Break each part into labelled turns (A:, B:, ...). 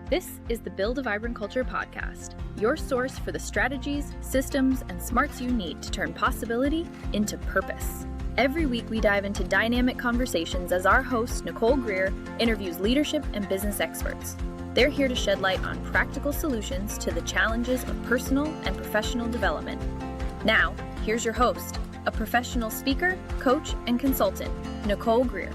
A: This is the Build a Vibrant Culture podcast, your source for the strategies, systems, and smarts you need to turn possibility into purpose. Every week, we dive into dynamic conversations as our host, Nicole Greer, interviews leadership and business experts. They're here to shed light on practical solutions to the challenges of personal and professional development. Now, here's your host, a professional speaker, coach, and consultant, Nicole Greer.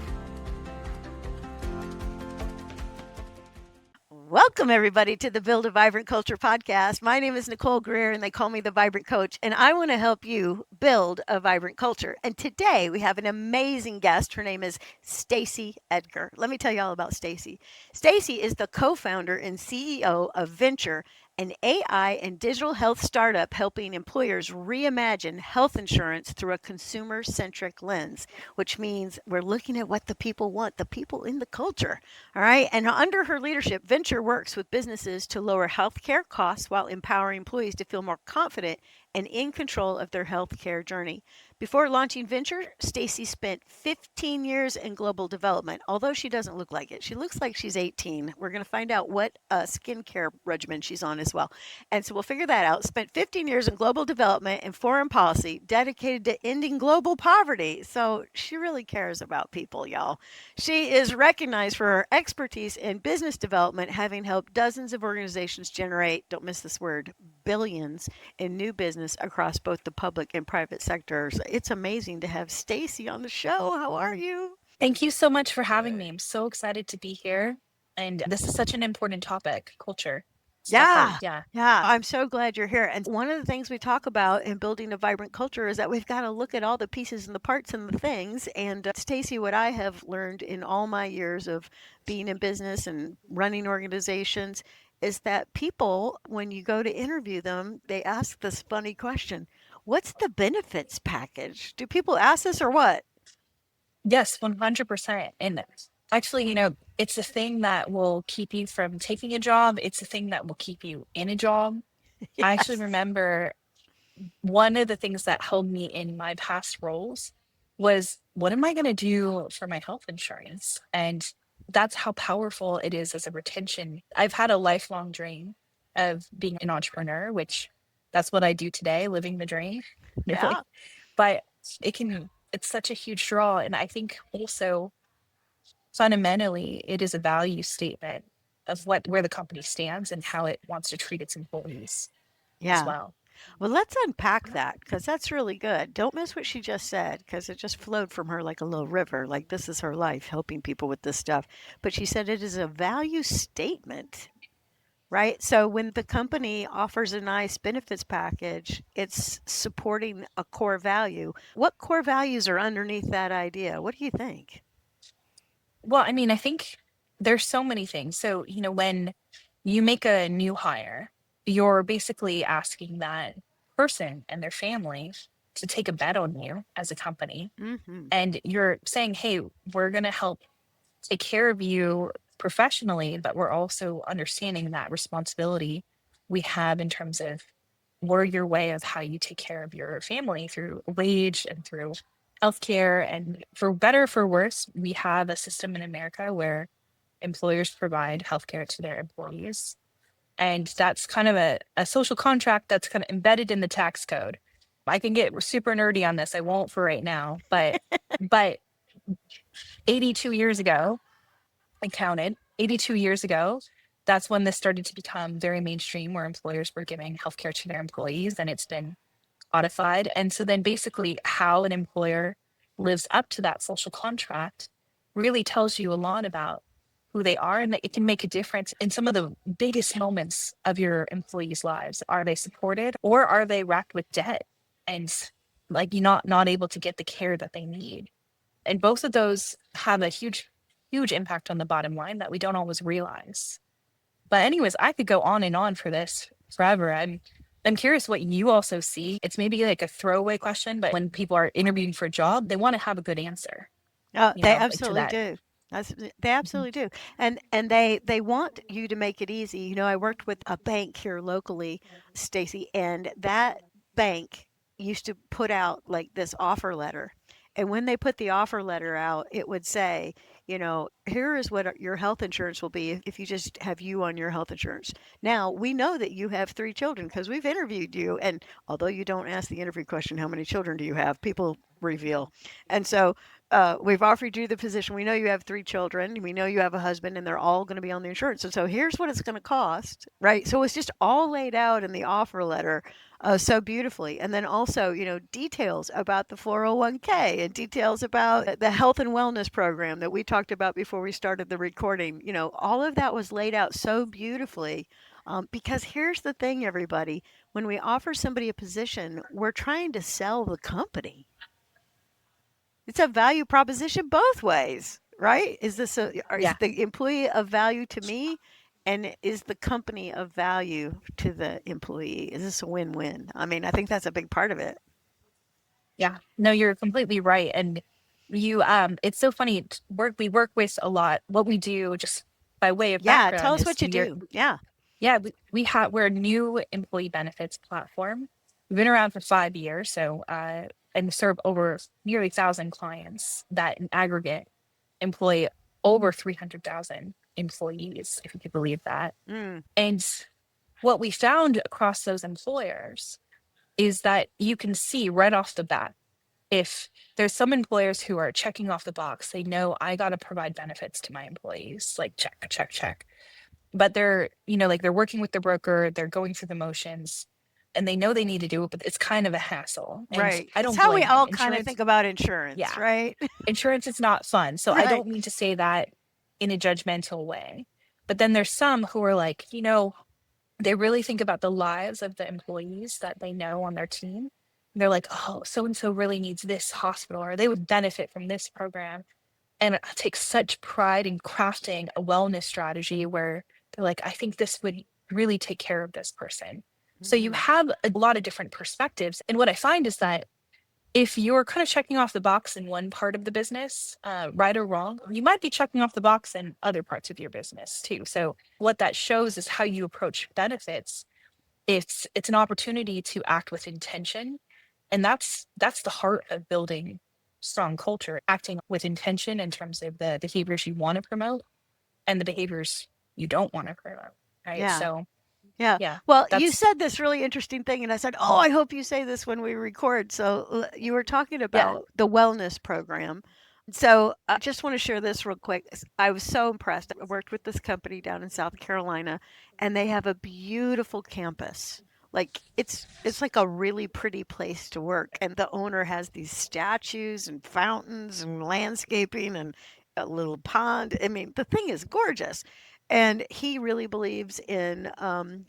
B: Welcome, everybody, to the Build a Vibrant Culture podcast. My name is Nicole Greer, and they call me the Vibrant Coach, and I want to help you build a vibrant culture. And today, we have an amazing guest. Her name is Stacy Edgar. Let me tell you all about Stacy. Stacy is the co-founder and CEO of Venteur, an AI and digital health startup helping employers reimagine health insurance through a consumer-centric lens, which means we're looking at what the people want, the people in the culture. All right. And under her leadership, Venture works with businesses to lower healthcare costs while empowering employees to feel more confident and in control of their healthcare journey. Before launching Venture, Stacy spent 15 years in global development, although she doesn't look like it. She looks like she's 18. We're going to find out what skincare regimen she's on as well. And so we'll figure that out. Spent 15 years in global development and foreign policy, dedicated to ending global poverty. So she really cares about people, y'all. She is recognized for her expertise in business development, having helped dozens of organizations generate, don't miss this word, billions in new business across both the public and private sectors. It's amazing to have Stacy on the show. How are you?
C: Thank you so much for having me. I'm so excited to be here. And this is such an important topic, culture.
B: Yeah.
C: Yeah.
B: I'm so glad you're here. And one of the things we talk about in building a vibrant culture is that we've got to look at all the pieces and the parts and the things. And Stacy, what I have learned in all my years of being in business and running organizations is that people, when you go to interview them, they ask this funny question: what's the benefits package? Do people ask this or what?
C: Yes, 100%. And actually, it's the thing that will keep you from taking a job. It's the thing that will keep you in a job. I actually
B: Yes.
C: remember one of the things that held me in my past roles was, what am I going to do for my health insurance? And that's how powerful it is as a retention. I've had a lifelong dream of being an entrepreneur, which that's what I do today, living the dream. Really.
B: Yeah.
C: But it's such a huge draw. And I think also fundamentally, it is a value statement of where the company stands and how it wants to treat its employees as
B: Yeah.
C: well.
B: Well, let's unpack that because that's really good. Don't miss what she just said because it just flowed from her like a little river. Like this is her life, helping people with this stuff. But she said it is a value statement, right? So when the company offers a nice benefits package, it's supporting a core value. What core values are underneath that idea? What do you think?
C: Well, I mean, I think there's so many things. So, when you make a new hire, you're basically asking that person and their family to take a bet on you as a company.
B: Mm-hmm.
C: And you're saying, hey, we're going to help take care of you professionally, but we're also understanding that responsibility we have in terms of we're your way of how you take care of your family through wage and through healthcare. And for better or for worse, we have a system in America where employers provide healthcare to their employees. And that's kind of a social contract that's kind of embedded in the tax code. I can get super nerdy on this. I won't for right now, but 82 years ago, I counted 82 years ago, that's when this started to become very mainstream, where employers were giving healthcare to their employees, and it's been codified. And so then basically how an employer lives up to that social contract really tells you a lot about who they are, and that it can make a difference in some of the biggest moments of your employees' lives. Are they supported, or are they racked with debt and like you're not able to get the care that they need? And both of those have a huge impact on the bottom line that we don't always realize. But anyways, I could go on and on for this forever. I'm curious what you also see. It's maybe like a throwaway question, but when people are interviewing for a job, they want to have a good answer,
B: They
C: like to
B: absolutely
C: that.
B: do. They
C: Mhm.
B: absolutely do. And they want you to make it easy. I worked with a bank here locally, Stacy, and that bank used to put out like this offer letter. And when they put the offer letter out, it would say, here is what your health insurance will be if you just have you on your health insurance. Now, we know that you have 3 children because we've interviewed you. And although you don't ask the interview question, how many children do you have? People reveal. And so we've offered you the position. We know you have 3 children. We know you have a husband, and they're all going to be on the insurance. And so here's what it's going to cost, right? So it's just all laid out in the offer letter so beautifully. And then also, details about the 401k and details about the health and wellness program that we talked about before we started the recording. All of that was laid out so beautifully. Because here's the thing, everybody, when we offer somebody a position, we're trying to sell the company. It's a value proposition both ways, right? Is
C: Yeah.
B: the employee of value to me? And is the company of value to the employee? Is this a win-win? I mean, I think that's a big part of it.
C: Yeah. No, you're completely right. And it's so funny. We work with a lot. What we do, just by way of
B: Yeah, tell
C: background,
B: us
C: is
B: what you do. Yeah.
C: we're a new employee benefits platform. We've been around for 5 years, so and serve over nearly 1,000 clients that in aggregate employ over 300,000 employees, if you could believe that.
B: Mm,
C: And what we found across those employers is that you can see right off the bat if there's some employers who are checking off the box, they know I got to provide benefits to my employees, like check, check, check. But they're, like they're working with the broker, they're going through the motions and they know they need to do it, but it's kind of a hassle. And
B: right.
C: I
B: It's
C: don't
B: how we
C: blame them.
B: all kind of think about insurance,
C: Yeah,
B: right?
C: insurance is not fun. So I
B: Right.
C: don't mean to say that in a judgmental way. But then there's some who are like, they really think about the lives of the employees that they know on their team. They're like, oh, so and so really needs this hospital, or they would benefit from this program. And take such pride in crafting a wellness strategy where they're like, I think this would really take care of this person. So you
B: Mhm.
C: have a lot of different perspectives. And what I find is that if you're kind of checking off the box in one part of the business, right or wrong, you might be checking off the box in other parts of your business too. So what that shows is how you approach benefits. It's an opportunity to act with intention, and that's the heart of building strong culture, acting with intention in terms of the behaviors you want to promote and the behaviors you don't want to promote, right?
B: Yeah.
C: So
B: Yeah.
C: yeah,
B: Well, you
C: that's
B: said this really interesting thing, and I said, "Oh, I hope you say this when we record." So you were talking
C: yeah.
B: about the wellness program. So I just want to share this real quick. I was so impressed. I worked with this company down in South Carolina, and they have a beautiful campus. Like it's like a really pretty place to work, and the owner has these statues and fountains and landscaping and a little pond. I mean, the thing is gorgeous. And he really believes in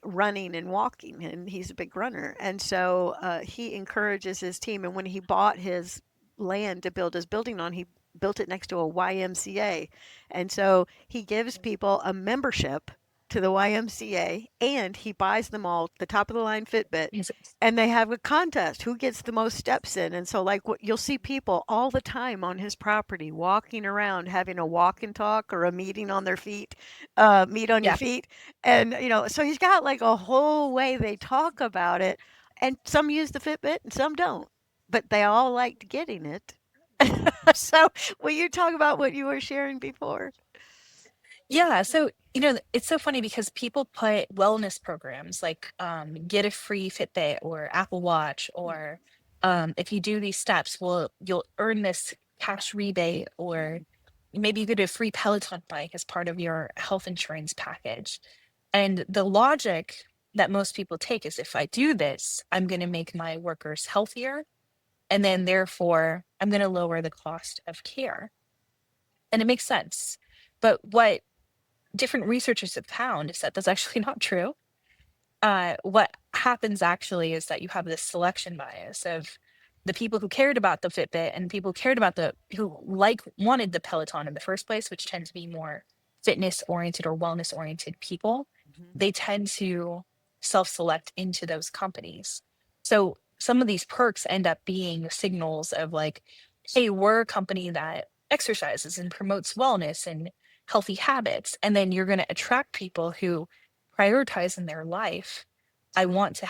B: running and walking, and he's a big runner. And so he encourages his team. And when he bought his land to build his building on, he built it next to a YMCA. And so he gives people a membership to the YMCA, and he buys them all the top of the line Fitbit, and they have a contest who gets the most steps in. And so like what you'll see people all the time on his property walking around having a walk and talk or a meeting on their feet, meet on your
C: Yeah.
B: feet. And so he's got like a whole way they talk about it, and some use the Fitbit and some don't, but they all liked getting it. So will you talk about what you were sharing before?
C: Yeah, so it's so funny because people put wellness programs like get a free Fitbit or Apple Watch, or if you do these steps, you'll earn this cash rebate, or maybe you get a free Peloton bike as part of your health insurance package. And the logic that most people take is if I do this, I'm going to make my workers healthier, and then therefore I'm going to lower the cost of care. And it makes sense. But what different researchers have found is that that's actually not true. What happens actually is that you have this selection bias of the people who cared about the Fitbit and people who cared about who wanted the Peloton in the first place, which tend to be more fitness oriented or wellness oriented people.
B: Mhm.
C: They tend to self select into those companies. So some of these perks end up being signals of like, hey, we're a company that exercises and promotes wellness and healthy habits. And then you're going to attract people who prioritize in their life. I want to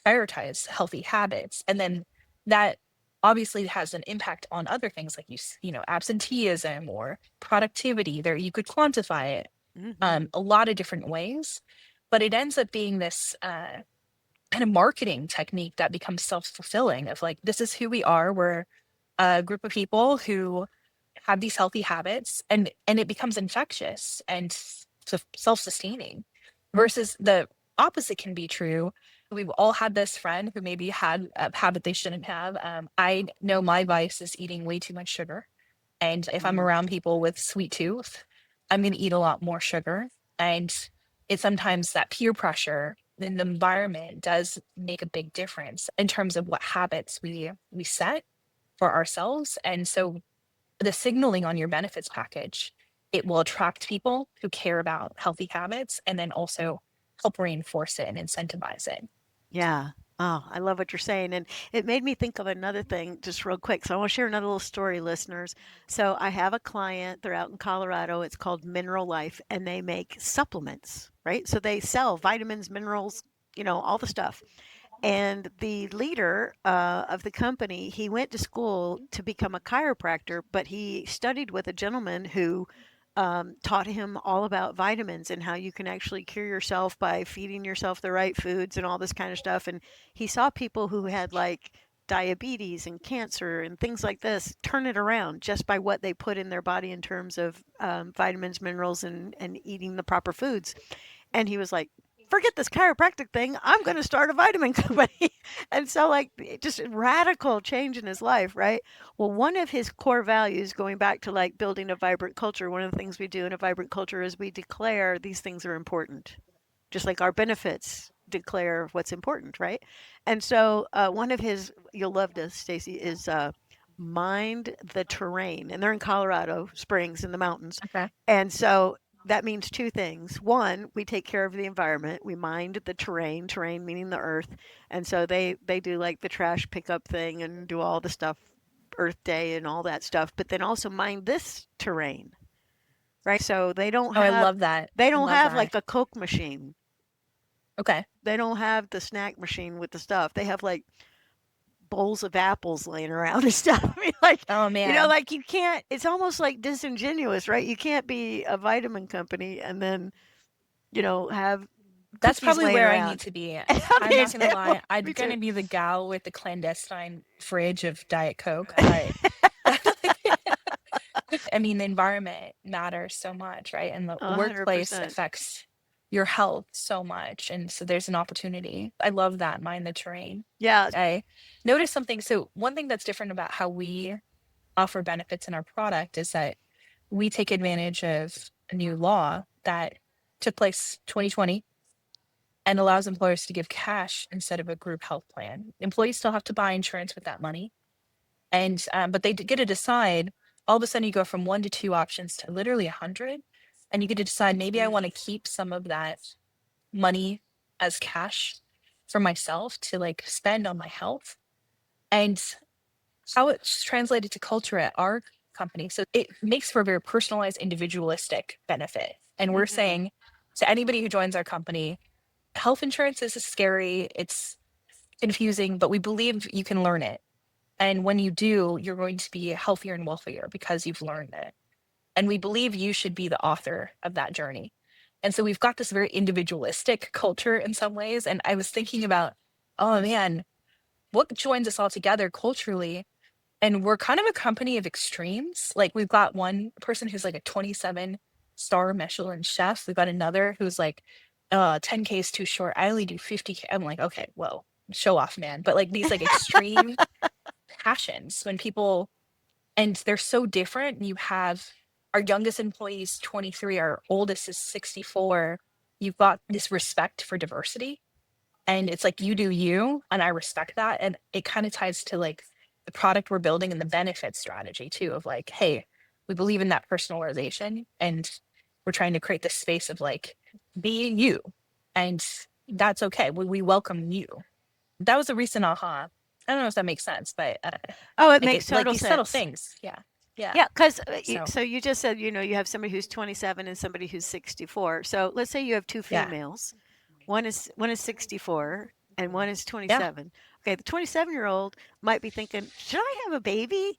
C: prioritize healthy habits. And then that obviously it has an impact on other things like absenteeism or productivity. There, you could quantify it a lot of different ways, but it ends up being this kind of marketing technique that becomes self-fulfilling of like, this is who we are. We're a group of people who have these healthy habits, and it becomes infectious and self-sustaining, versus the opposite can be true. We've all had this friend who maybe had a habit they shouldn't have. I know my vice is eating way too much sugar, and if I'm around people with sweet tooth, I'm going to eat a lot more sugar. And it's sometimes that peer pressure in the environment does make a big difference in terms of what habits we set for ourselves. And so the signaling on your benefits package, it will attract people who care about healthy habits and then also help reinforce it and incentivize it.
B: Yeah. Oh, I love what you're saying. And it made me think of another thing just real quick. So I want to share another little story, listeners. So I have a client, they're out in Colorado. It's called Mineral Life, and they make supplements, right? So they sell vitamins, minerals, all the stuff. And the leader of the company, he went to school to become a chiropractor, but he studied with a gentleman who taught him all about vitamins and how you can actually cure yourself by feeding yourself the right foods and all this kind of stuff. And he saw people who had like diabetes and cancer and things like this turn it around just by what they put in their body in terms of vitamins, minerals, and eating the proper foods. And he was like, forget this chiropractic thing. I'm going to start a vitamin company. And so, like, just a radical change in his life, right? Well, one of his core values, going back to like building a vibrant culture, one of the things we do in a vibrant culture is we declare these things are important, just like our benefits declare what's important, right? And so, one of his, you'll love this, Stacy, is mind the terrain. And they're in Colorado Springs in the mountains.
C: Okay.
B: And so, that means two things. One, we take care of the environment. We mind the terrain meaning the earth. And so they do like the trash pickup thing and do all the stuff, Earth Day and all that stuff, but then also mind this terrain, right? So they don't
C: Oh, I
B: have
C: love that.
B: they
C: I
B: don't
C: love
B: have
C: that.
B: like a Coke machine.
C: Okay.
B: They don't have the snack machine with the stuff. They have like bowls of apples laying around and stuff. I mean, like,
C: Oh man,
B: like you can't, it's almost like disingenuous, right? You can't be a vitamin company and then have
C: that's
B: cookies
C: probably
B: laying
C: where I need
B: around.
C: to be. I'm
B: Me
C: not gonna
B: too.
C: lie, I'm
B: Me
C: gonna
B: too.
C: be the gal with the clandestine fridge of Diet Coke, but I mean, the environment matters so much, right? And the
B: A hundred
C: workplace
B: percent.
C: affects your health so much. And so there's an opportunity. I love that, mind the terrain.
B: Yeah.
C: I noticed something. So, one thing that's different about how we offer benefits in our product is that we take advantage of a new law that took place 2020 and allows employers to give cash instead of a group health plan. Employees still have to buy insurance with that money, and but they get to decide. All of a sudden, you go from 1 to 2 options to literally 100, and you get to decide, maybe I want to keep some of that money as cash for myself to like spend on my health. And how it's translated to culture at our company. So it makes for a very personalized, individualistic benefit. And we're
B: Hmm.
C: saying to anybody who joins our company, health insurance is scary, it's confusing, but we believe you can learn it. And when you do, you're going to be healthier and wealthier because you've learned it. And we believe you should be the author of that journey. And so we've got this very individualistic culture in some ways. And I was thinking about, oh man, what joins us all together culturally? And we're kind of a company of extremes. Like, we've got one person who's like a 27-star Michelin chef. We've got another who's like, 10K is too short. I only do 50K. I'm like, okay, whoa, show off, man. But like these like extreme passions when people, and they're so different. You have our youngest employees 23, our oldest is 64. You've got this respect for diversity, and it's like, you do you, and I respect that. And it kind of ties to like the product we're building and the benefit strategy too, of like, hey, we believe in that personalization, and we're trying to create this space of like being you, and that's okay. We welcome you. That was a recent aha. I don't know if that makes sense, but
B: Oh, it
C: like
B: makes
C: it, like
B: total
C: these subtle
B: sense.
C: things. Yeah. Yeah.
B: Yeah, because
C: So
B: so you just said, you have somebody who's 27 and somebody who's 64. So let's say you have two
C: yeah.
B: females. One is 64 and one is
C: Yeah.
B: 27. Okay, the 27-year-old might be thinking, should I have a baby?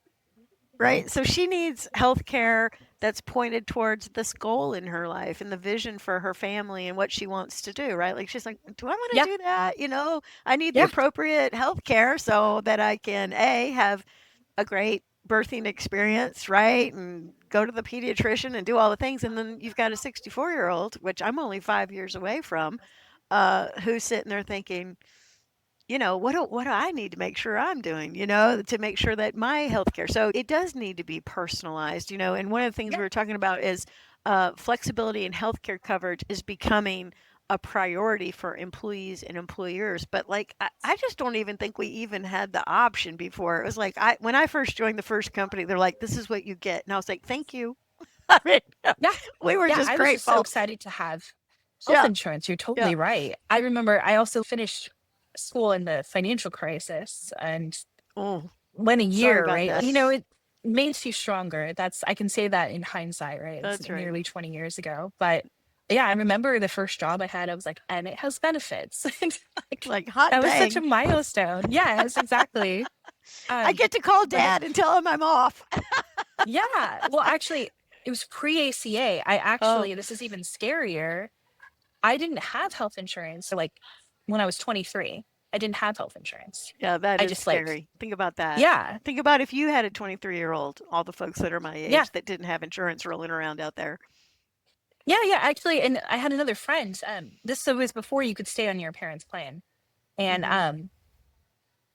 B: Right? So she needs healthcare that's pointed towards this goal in her life and the vision for her family and what she wants to do, right? Like she's like, do I want
C: Yeah.
B: to do that? I need the
C: Yeah.
B: appropriate healthcare so that I can have a great birthing experience, right? And go to the pediatrician and do all the things. And then you've got a 64-year-old, which I'm only 5 years away from, who's sitting there thinking, what do I need to make sure I'm doing, to make sure that my healthcare. So it does need to be personalized, and one of the things
C: Yeah.
B: we were talking about is flexibility in healthcare coverage is becoming a priority for employees and employers. But like, I just don't even think we even had the option before. It was like, when I first joined the first company, they're like, this is what you get. And I was like, thank you. I mean,
C: Yeah.
B: we were
C: Yeah.
B: just
C: I was just so
B: grateful.
C: excited to have health
B: Yeah.
C: insurance. You're
B: Yeah.
C: totally right. I remember I also finished school in the financial crisis and
B: Oh,
C: went a
B: sorry
C: year,
B: about
C: right?
B: that.
C: It makes you stronger. I can say that in hindsight, right? It's
B: That's right.
C: nearly 20 years ago. But yeah, I remember the first job I had, I was like, and it has benefits.
B: Like, hot
C: That was such a
B: dang.
C: milestone. Yes, exactly.
B: I
C: Um,
B: get to call
C: but
B: dad and tell him I'm off.
C: yeah, well, actually, it was pre-ACA.
B: Oh,
C: This is even scarier. I didn't have health insurance. So, like, when I was 23, I didn't have health insurance.
B: yeah, that
C: I
B: is
C: just, like,
B: scary. Think about that.
C: yeah,
B: Think about if you had a 23-year-old, all the folks that are my
C: yeah,
B: age that didn't have insurance rolling around out there.
C: yeah, yeah. Actually, and I had another friend. This was before you could stay on your parents' plan, and
B: Hmm.
C: um,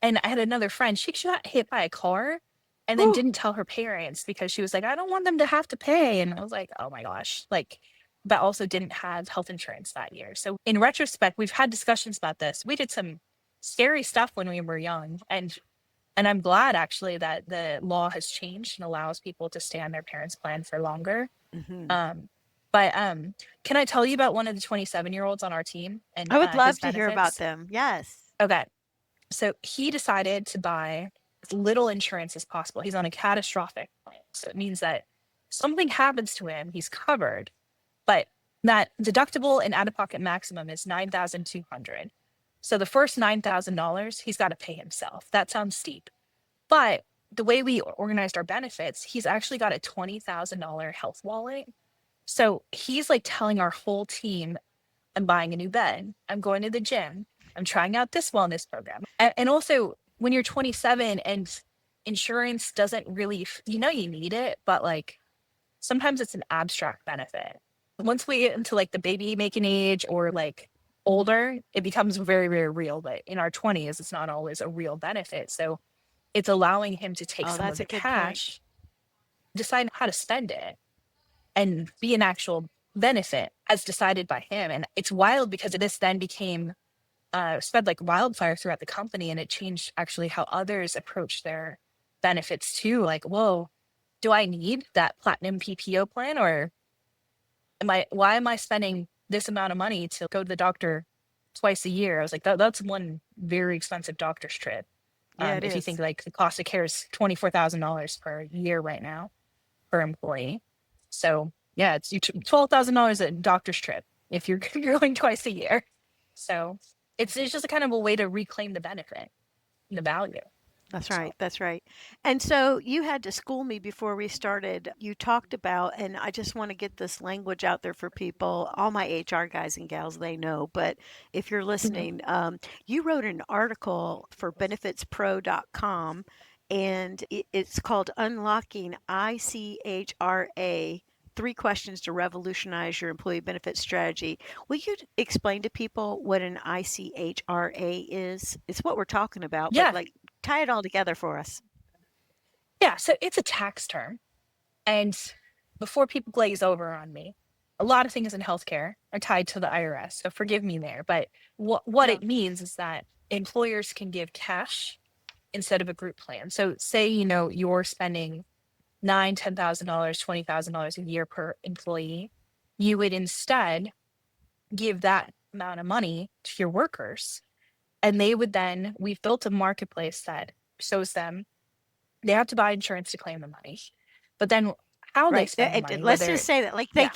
C: and I had another friend. She got hit by a car, and then
B: Whew.
C: didn't tell her parents because she was like, I don't want them to have to pay. And I was like, oh my gosh, like, but also didn't have health insurance that year. So in retrospect, we've had discussions about this. We did some scary stuff when we were young, and I'm glad actually that the law has changed and allows people to stay on their parents' plan for longer.
B: Hmm.
C: Um, but can I tell you about one of the 27-year-olds on our team and
B: I would
C: his
B: love to hear about
C: benefits?
B: them. Yes.
C: Okay. So he decided to buy as little insurance as possible. He's on a catastrophic plan. So it means that something happens to him, he's covered, but that deductible and out-of-pocket maximum is 9,200. So the first $9,000 he's got to pay himself. That sounds steep. But the way we organized our benefits, he's actually got a $20,000 health wallet. So he's like telling our whole team, I'm buying a new bed, I'm going to the gym, I'm trying out this wellness program. And also, when you're 27 and insurance doesn't really, you need it, but like sometimes it's an abstract benefit. Once we get into like the baby making age or like older, it becomes very, very real. But in our 20s, it's not always a real benefit. So it's allowing him to take
B: Oh,
C: some of
B: that's a
C: the
B: good point.
C: cash, decide how to spend it, and be an actual benefit as decided by him. And it's wild because this then became spread like wildfire throughout the company, and it changed actually how others approach their benefits too. Like, whoa, do I need that platinum PPO plan, or why am I spending this amount of money to go to the doctor twice a year? I was like, that's one very expensive doctor's trip.
B: Yeah, it
C: If you think
B: is.
C: like the cost of care is $24,000 per year right now per employee. So yeah, it's $12,000 a doctor's trip if you're going twice a year. So it's just a kind of a way to reclaim the benefit, the value.
B: That's
C: So
B: right. That's right. And so you had to school me before we started. You talked about, and I just want to get this language out there for people. All my HR guys and gals, they know. But if you're
C: mhm.
B: listening, you wrote an article for benefitspro.com, and it's called Unlocking ICHRA. Three questions to revolutionize your employee benefit strategy. Will you explain to people what an ICHRA is? It's what we're talking about, but
C: Yeah,
B: like tie it all together for us.
C: yeah. So it's a tax term, and before people glaze over on me, a lot of things in healthcare are tied to the IRS. So forgive me there, but what
B: Yeah.
C: it means is that employers can give cash instead of a group plan. So say you're spending $10,000, $20,000 a year per employee, you would instead give that amount of money to your workers. And they would then, we've built a marketplace that shows them they have to buy insurance to claim the money. But then how they
B: Right.
C: spend the money,
B: Let's
C: whether,
B: just say that like
C: yeah,
B: they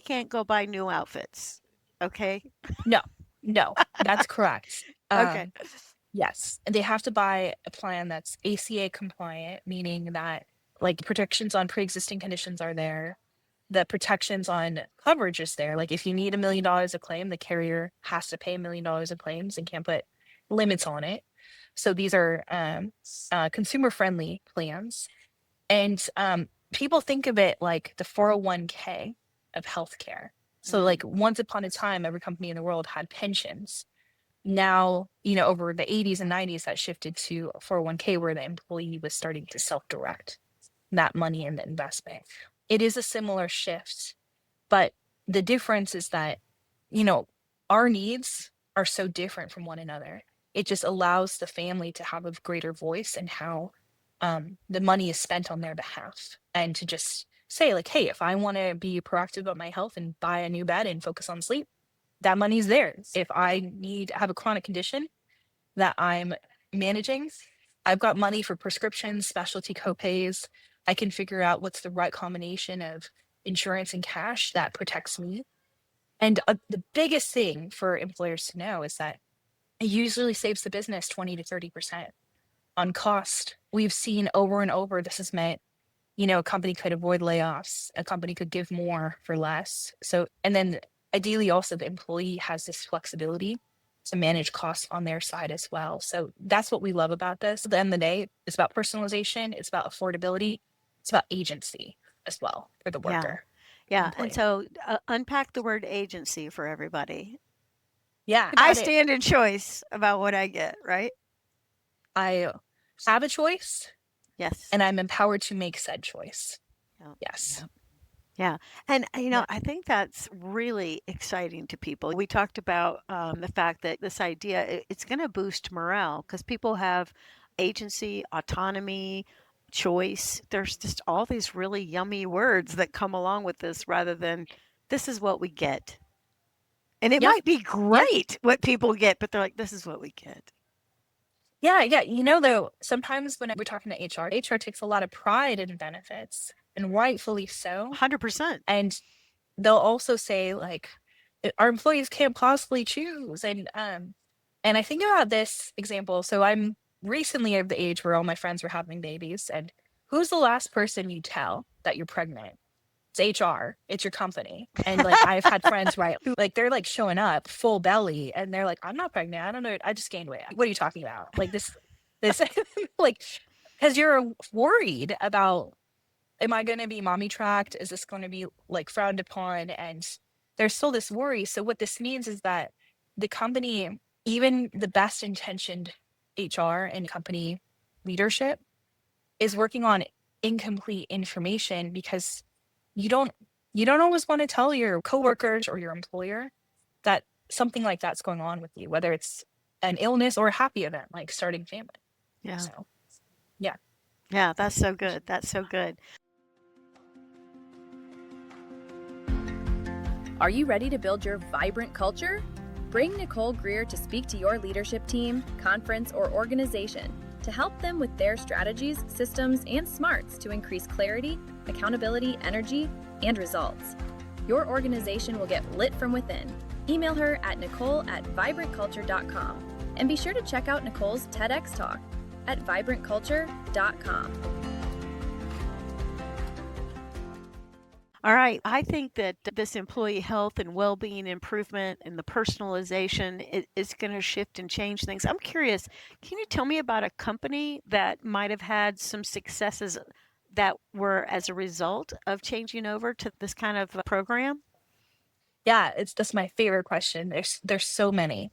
B: can't go buy new outfits. Okay?
C: no, no, that's correct.
B: Okay.
C: Yes. And they have to buy a plan that's ACA compliant, meaning that like protections on pre-existing conditions are there. The protections on coverage is there. Like if you need $1 million a claim, the carrier has to pay $1 million of claims and can't put limits on it. So these are consumer friendly plans. And people think of it like the 401k of healthcare. So like once upon a time, every company in the world had pensions. Now, over the 80s and 90s, that shifted to 401k where the employee was starting to self-direct that money in the investment. It is a similar shift, but the difference is that, our needs are so different from one another. It just allows the family to have a greater voice in how the money is spent on their behalf, and to just say like, hey, if I want to be proactive about my health and buy a new bed and focus on sleep, that money's there. If I have a chronic condition that I'm managing, I've got money for prescriptions, specialty copays. I can figure out what's the right combination of insurance and cash that protects me. And the biggest thing for employers to know is that it usually saves the business 20 to 30% on cost. We've seen over and over this has meant, a company could avoid layoffs, a company could give more for less. So, and then ideally also the employee has this flexibility to manage costs on their side as well. So that's what we love about this. At the end of the day, it's about personalization, it's about affordability, it's about agency as well for the
B: Yeah.
C: worker.
B: Yeah.
C: employee.
B: And so unpack the word agency for everybody.
C: Yeah,
B: I stand in choice about what I get, right?
C: I have a choice
B: Yes.
C: and I'm empowered to make said choice.
B: Yeah.
C: Yes.
B: Yeah. And,
C: Yeah.
B: I think that's really exciting to people. We talked about the fact that this idea, it's going to boost morale because people have agency, autonomy, choice. There's just all these really yummy words that come along with this rather than this is what we get. And it
C: Yeah.
B: might be great what people get, but they're like, this is what we get.
C: Yeah. Though, sometimes when we're talking to HR takes a lot of pride in benefits, and rightfully so.
B: 100%.
C: And they'll also say, like, our employees can't possibly choose. And I think about this example. So I'm recently of the age where all my friends were having babies. And who's the last person you tell that you're pregnant? It's HR, it's your company. And like I've had friends, right, who like they're like showing up full belly and they're like, I'm not pregnant. I don't know. I just gained weight. What are you talking about? Like this like, because you're worried about, am I going to be mommy tracked? Is this going to be like frowned upon? And there's still this worry. So what this means is that the company, even the best intentioned HR and company leadership, is working on incomplete information because you don't always want to tell your coworkers or your employer that something like that's going on with you, whether it's an illness or a happy event like starting family.
B: Yeah.
C: So, yeah.
B: Yeah, that's so good. That's so good.
A: Are you ready to build your vibrant culture? Bring Nicole Greer to speak to your leadership team, conference, or organization to help them with their strategies, systems, and smarts to increase clarity, accountability, energy, and results. Your organization will get lit from within. Email her at nicole@vibrantculture.com and be sure to check out Nicole's TEDx talk at vibrantculture.com.
B: All right. I think that this employee health and well-being improvement and the personalization is going to shift and change things. I'm curious, can you tell me about a company that might have had some successes that were as a result of changing over to this kind of program?
C: Yeah, that's my favorite question. There's so many.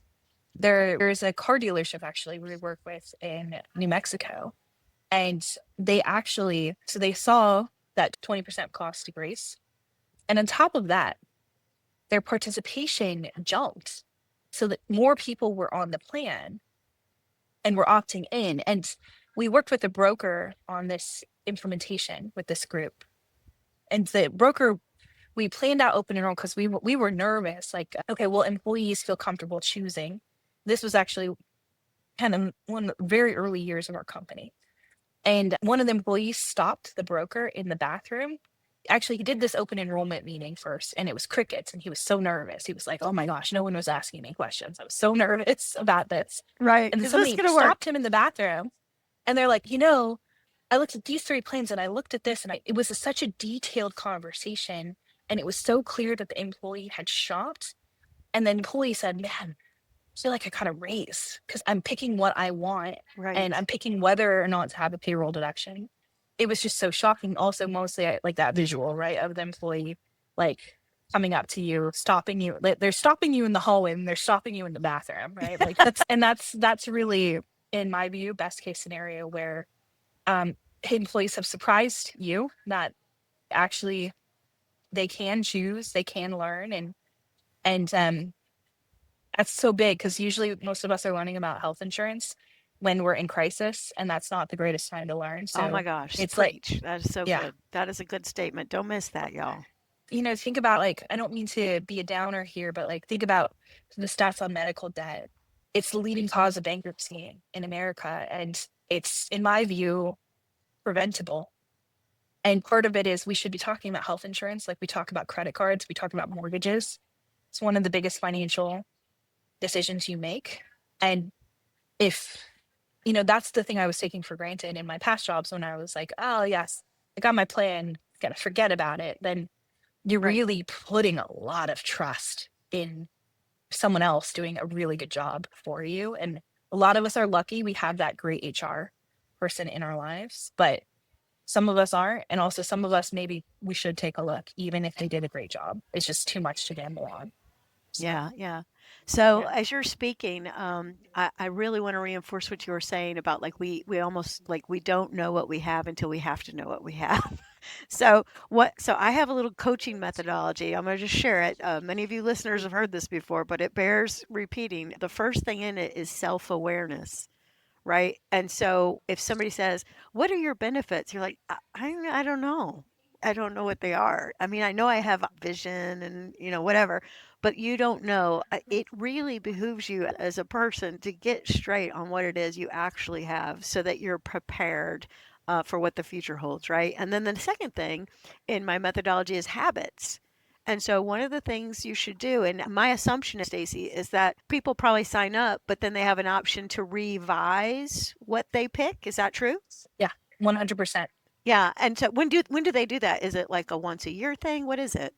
C: There's a car dealership actually we work with in New Mexico. And they saw that 20% cost decrease. And on top of that, their participation jumped so that more people were on the plan and were opting in. And we worked with a broker on this implementation with this group. And the broker, we planned out open enroll because we were nervous, like, okay, will employees feel comfortable choosing? This was actually kind of one of the very early years of our company. And one of the employees stopped the broker in the bathroom actually, he did this open enrollment meeting first, and it was crickets, and he was so nervous. He was like, oh my gosh, no one was asking me questions. I was so nervous about this.
B: Right.
C: And then
B: Is this
C: somebody
B: going to work?
C: stopped him in the bathroom, and they're like, I looked at these 3 planes, and I looked at this, and it was such a detailed conversation, and it was so clear that the employee had shopped. And the employee said, man, I feel like I kind of race because I'm picking what I want,
B: Right.
C: and I'm picking whether or not to have a payroll deduction. It was just so shocking. Also, mostly like that visual, right, of the employee like coming up to you, stopping you. They're stopping you in the hallway, and they're stopping you in the bathroom, right? Like that's really, in my view, best case scenario where employees have surprised you that actually they can choose, they can learn, and that's so big because usually most of us are learning about health insurance when we're in crisis, and that's not the greatest time to learn.
B: Oh my
C: So
B: gosh.
C: it's like,
B: Preach. That is so
C: yeah,
B: good. That is a good statement. Don't miss that, y'all.
C: think about, like, I don't mean to be a downer here, but like think about the stats on medical debt. It's the leading cause of bankruptcy in America, and it's, in my view, preventable. And part of it is we should be talking about health insurance like we talk about credit cards, we talk about mortgages. It's one of the biggest financial decisions you make. And if, that's the thing I was taking for granted in my past jobs when I was like, oh, yes, I got my plan, gotta forget about it. Then you're
B: Right.
C: really putting a lot of trust in someone else doing a really good job for you. And a lot of us are lucky we have that great HR person in our lives, but some of us aren't. And also some of us, maybe we should take a look, even if they did a great job. It's just too much to gamble on.
B: Yeah, yeah. So
C: Yeah.
B: as you're speaking, I really want to reinforce what you were saying about like we almost like we don't know what we have until we have to know what we have. So I have a little coaching methodology. I'm going to just share it. Many of you listeners have heard this before, but it bears repeating. The first thing in it is self-awareness, right? And so if somebody says, "What are your benefits?" You're like, I don't know. I don't know what they are. I mean, I know I have vision and, whatever, but you don't know. It really behooves you as a person to get straight on what it is you actually have so that you're prepared for what the future holds, right? And then the second thing in my methodology is habits. And so one of the things you should do, and my assumption, Stacy, is that people probably sign up, but then they have an option to revise what they pick. Is that true?
C: Yeah, 100%.
B: Yeah. And so when do they do that? Is it like a once a year thing? What is it?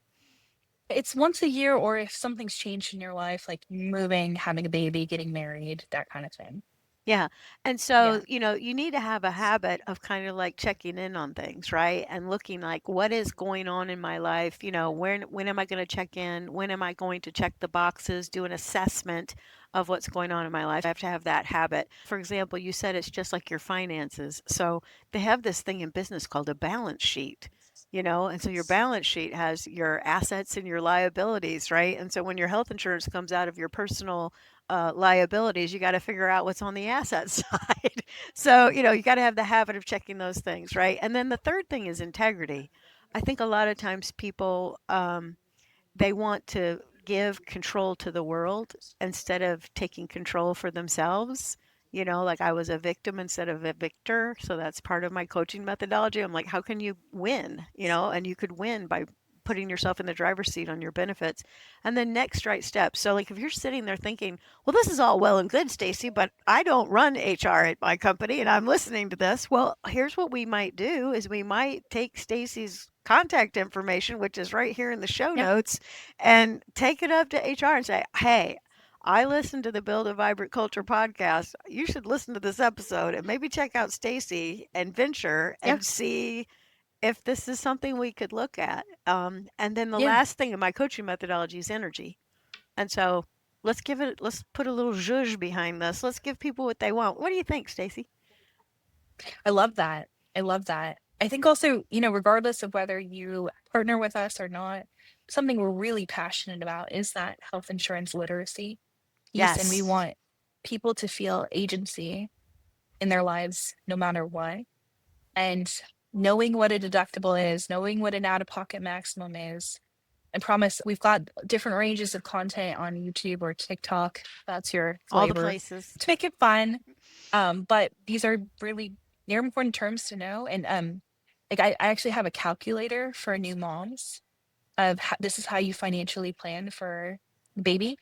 C: It's once a year, or if something's changed in your life, like moving, having a baby, getting married, that kind of thing.
B: Yeah. And
C: Yeah.
B: so, you need to have a habit of kind of like checking in on things, right? And looking like what is going on in my life? When am I going to check in? When am I going to check the boxes, do an assessment of what's going on in my life? I have to have that habit. For example, you said it's just like your finances. So they have this thing in business called a balance sheet. And so your balance sheet has your assets and your liabilities, right? And so when your health insurance comes out of your personal liabilities, you got to figure out what's on the asset side. So, you got to have the habit of checking those things, right? And then the third thing is integrity. I think a lot of times people, they want to give control to the world instead of taking control for themselves. Like I was a victim instead of a victor. So that's part of my coaching methodology. I'm like, how can you win? And you could win by putting yourself in the driver's seat on your benefits. And then next right step. So like if you're sitting there thinking, well, this is all well and good, Stacy, but I don't run HR at my company and I'm listening to this. Well, here's what we might do is we might take Stacy's contact information, which is right here in the show
C: Yeah.
B: notes, and take it up to HR and say, hey, I listened to the Build a Vibrant Culture podcast. You should listen to this episode and maybe check out Stacy and Venture
C: Yeah.
B: and see if this is something we could look at. And then the
C: Yeah.
B: last thing in my coaching methodology is energy. And so let's put a little zhuzh behind this. Let's give people what they want. What do you think, Stacy?
C: I love that. I love that. I think also, regardless of whether you partner with us or not, something we're really passionate about is that health insurance literacy piece. And we
B: Yes.
C: want people to feel agency in their lives no matter what. And knowing what a deductible is, knowing what an out of pocket maximum is. I promise we've got different ranges of content on YouTube or TikTok. That's your
B: All the
C: flavor
B: places.
C: to make it fun. But these are really, they're important terms to know. And like I actually have a calculator for new moms of this is how you financially plan for the baby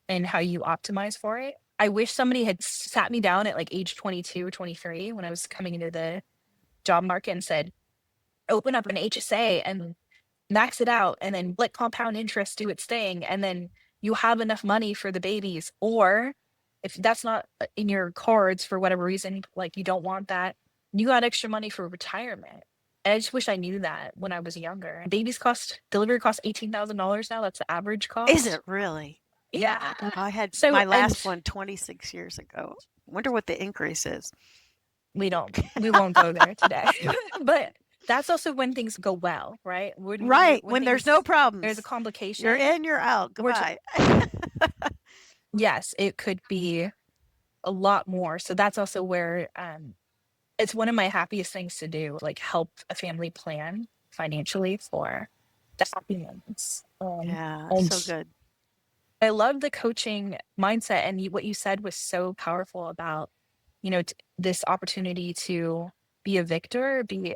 C: and how you optimize for it. I wish somebody had sat me down at like age 22 or 23 when I was coming into the job market and said, open up an HSA and max it out and then let compound interest do its thing. And then you have enough money for the babies. Or if that's not in your cards for whatever reason, like you don't want that, you got extra money for retirement. And I just wish I knew that when I was younger. Delivery costs $18,000 now. That's the average cost.
B: Is it really?
C: Yeah.
B: I had
C: So,
B: my
C: and
B: last one 26 years ago. Wonder what the increase is.
C: we won't go there today. But that's also when things go well, right?
B: Right. When there's no problems.
C: There's a complication.
B: You're in, you're out. Goodbye.
C: Yes, it could be a lot more. So that's also where it's one of my happiest things to do, like help a family plan financially for the happy moments.
B: Yeah,
C: and
B: so good.
C: I love the coaching mindset, and what you said was so powerful about, this opportunity to be a victor, be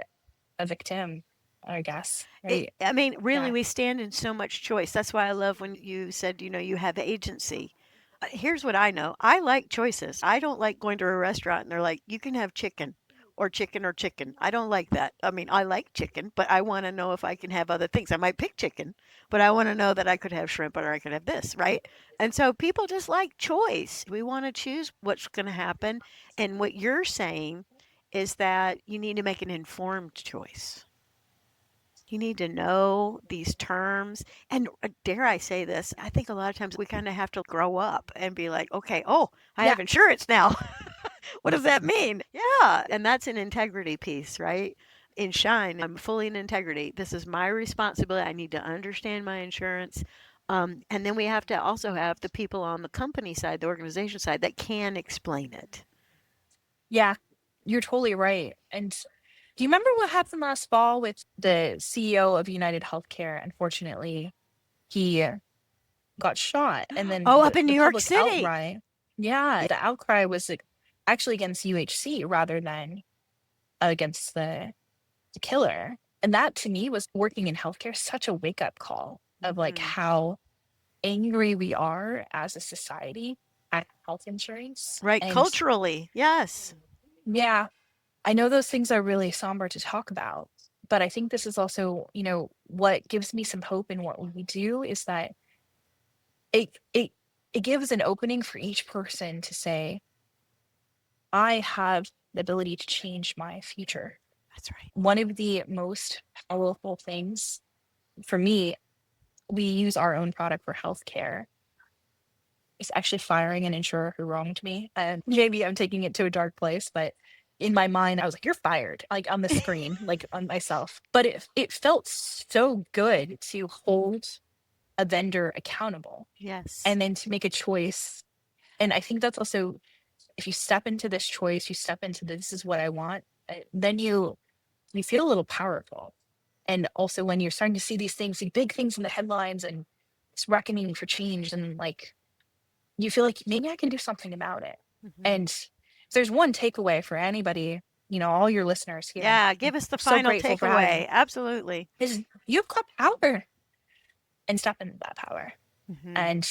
C: a victim, I guess. Right?
B: I mean, really,
C: Yeah.
B: we stand in so much choice. That's why I love when you said, you have agency. Here's what I know. I like choices. I don't like going to a restaurant and they're like, you can have chicken or chicken or chicken. I don't like that. I mean, I like chicken, but I want to know if I can have other things. I might pick chicken, but I want to know that I could have shrimp or I could have this, right? And so people just like choice. We want to choose what's going to happen. And what you're saying is that you need to make an informed choice. You need to know these terms. And dare I say this, I think a lot of times we kind of have to grow up and be like, okay, oh, I
C: Yeah.
B: have insurance now. What does that mean? Yeah. And that's an integrity piece, right? In Shine, I'm fully in integrity. This is my responsibility. I need to understand my insurance. And then we have to also have the people on the company side, the organization side, that can explain it.
C: Yeah, you're totally right. And do you remember what happened last fall with the CEO of United Healthcare? Unfortunately, he got shot, and then
B: Oh, up in
C: the
B: New York
C: public
B: City.
C: outcry. Yeah, the outcry was actually against UHC rather than against the killer. And that to me was, working in healthcare, such a wake up call of like how angry we are as a society at health insurance.
B: Right.
C: And
B: Culturally. Yes.
C: yeah, I know those things are really somber to talk about, but I think this is also, what gives me some hope in what we do is that it it it gives an opening for each person to say, I have the ability to change my future.
B: That's right.
C: One of the most powerful things for me, we use our own product for healthcare, is actually firing an insurer who wronged me. And maybe I'm taking it to a dark place, but in my mind, I was like, you're fired, like on the screen, like on myself. But it felt so good to hold a vendor accountable.
B: Yes.
C: And then to make a choice. And I think that's also, if you step into this choice, you step into this is what I want, then you feel a little powerful. And also when you're starting to see these things, these big things in the headlines and this reckoning for change, and like, you feel like maybe I can do something about it. And if there's one takeaway for anybody, all your listeners here.
B: Yeah, give us the final takeaway. Absolutely.
C: Is you've got power, and step into that power. And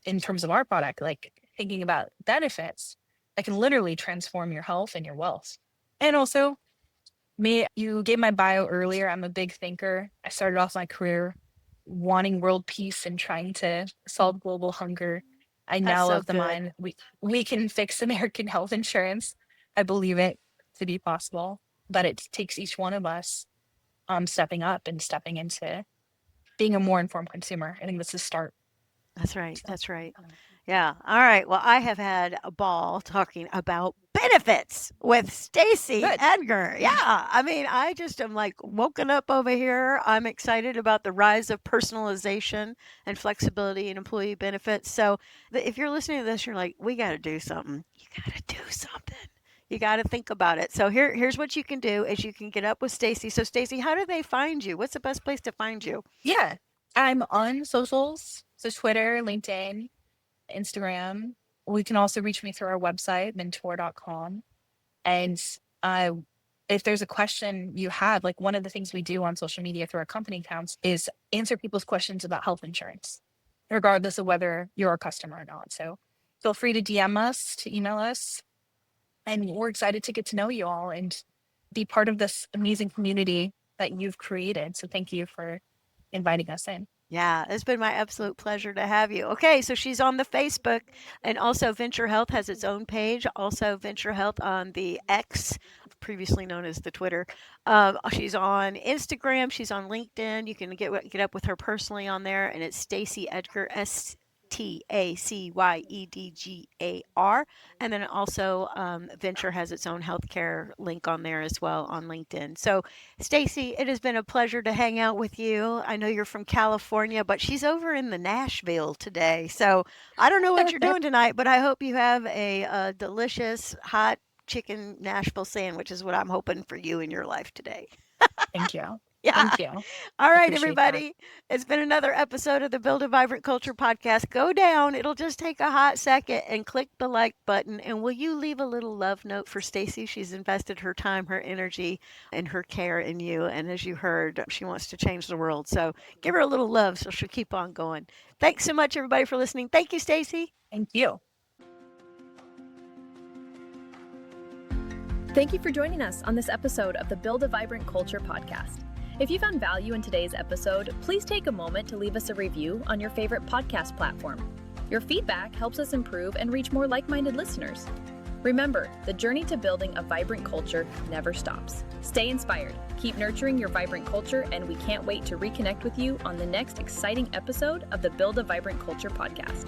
C: in terms of our product, like thinking about benefits, that can literally transform your health and your wealth. And also, you gave my bio earlier. I'm a big thinker. I started off my career wanting world peace and trying to solve global hunger. I now love the mind. We can fix American health insurance. I believe it to be possible, but it takes each one of us stepping up and stepping into being a more informed consumer. I think that's the start.
B: That's right. That's right. Yeah. All right. Well, I have had a ball talking about benefits with Stacy Edgar. Yeah. I mean, I just am like woken up over here. I'm excited about the rise of personalization and flexibility in employee benefits. So if you're listening to this, you're like, we got to do something. You got to do something. You got to think about it. So here's what you can do is you can get up with Stacy. So Stacy, how do they find you? What's the best place to find you?
C: Yeah. I'm on socials. So Twitter, LinkedIn, Instagram. We can also reach me through our website, venteur.com. And if there's a question you have, like one of the things we do on social media through our company accounts is answer people's questions about health insurance, regardless of whether you're a customer or not. So feel free to DM us, to email us. And we're excited to get to know you all and be part of this amazing community that you've created. So thank you for inviting us in.
B: Yeah, it's been my absolute pleasure to have you. Okay, so she's on the Facebook, and also Venture Health has its own page. Also, Venture Health on the X, previously known as the Twitter. She's on Instagram. She's on LinkedIn. You can get up with her personally on there, and it's Stacy Edgar, STACYEDGAR. And then also Venture has its own healthcare link on there as well on LinkedIn. So Stacy, it has been a pleasure to hang out with you. I know you're from California, but she's over in the Nashville today. So I don't know what you're doing tonight, but I hope you have a delicious hot chicken Nashville sandwich is what I'm hoping for you in your life today.
C: Thank you.
B: Yeah.
C: Thank you.
B: All right,
C: Appreciate
B: everybody. It's been another episode of the Build a Vibrant Culture podcast. Go down. It'll just take a hot second and click the like button. And will you leave a little love note for Stacy? She's invested her time, her energy, and her care in you. And as you heard, she wants to change the world. So give her a little love so she'll keep on going. Thanks so much, everybody, for listening. Thank you, Stacy.
C: Thank you.
A: Thank you for joining us on this episode of the Build a Vibrant Culture podcast. If you found value in today's episode, please take a moment to leave us a review on your favorite podcast platform. Your feedback helps us improve and reach more like-minded listeners. Remember, the journey to building a vibrant culture never stops. Stay inspired, keep nurturing your vibrant culture, and we can't wait to reconnect with you on the next exciting episode of the Build a Vibrant Culture podcast.